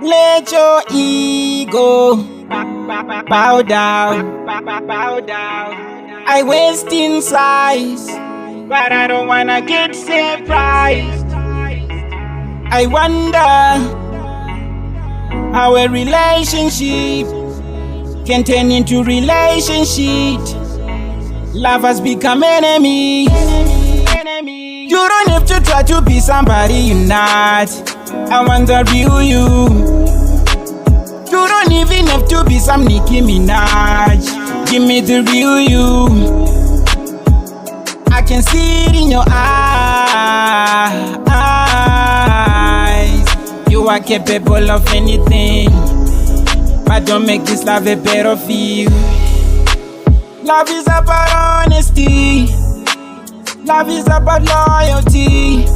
Let your ego bow down. I waste in size, but I don't wanna get surprised. I wonder how a relationship can turn into relationship. Lovers become enemies. You don't have to try to be somebody you're not. I want the real you. You don't even have to be some Nicki Minaj. Give me the real you. I can see it in your eyes. You are capable of anything, but don't make this love a battlefield. Love is about honesty. Love is about loyalty.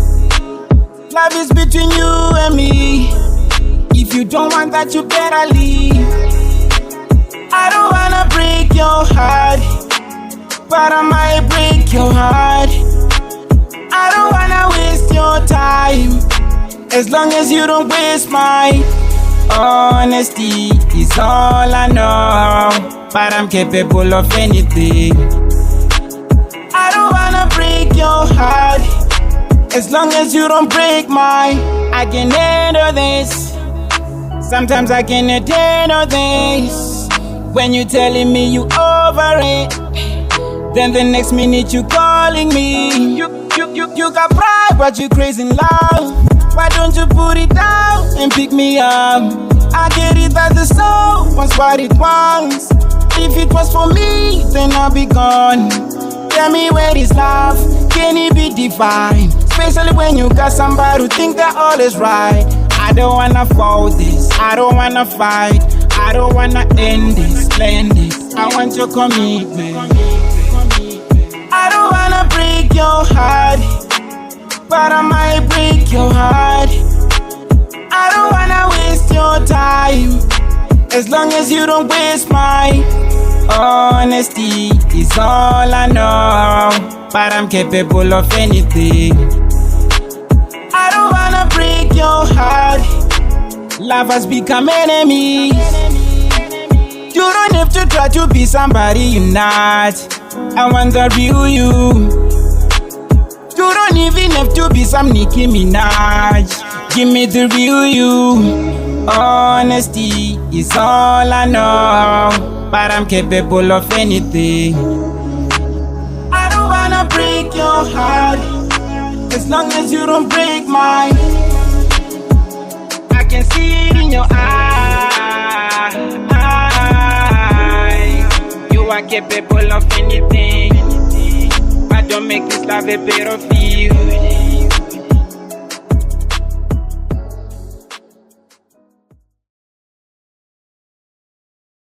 Love is between you and me. If you don't want that, you better leave. I don't wanna break your heart, but I might break your heart. I don't wanna waste your time, as long as you don't waste mine. Honesty is all I know, but I'm capable of anything. I don't wanna break your heart, as long as you don't break mine. I can handle this. Sometimes I can't handle this. When you telling me you over it, then the next minute you calling me. You got pride, but you crazy in love. Why don't you put it down and pick me up? I get it that the soul wants what it wants. If it was for me, then I'll be gone. Tell me where is love, can it be defined? Especially when you got somebody who think they're always right. I don't wanna fall this, I don't wanna fight, I don't wanna end this, plan this. I want your commitment. I don't wanna break your heart, but I might break your heart. I don't wanna waste your time, as long as you don't waste mine. Honesty is all I know, but I'm capable of anything. I don't wanna break your heart. Lovers become enemies. You don't have to try to be somebody you're not. I want the real you. You don't even have to be some Nicki Minaj. Give me the real you. Honesty is all I know, but I'm capable of anything. I don't wanna break your heart, as long as you don't break mine. I can see it in your eyes. You are capable of anything, but don't make this love a battlefield.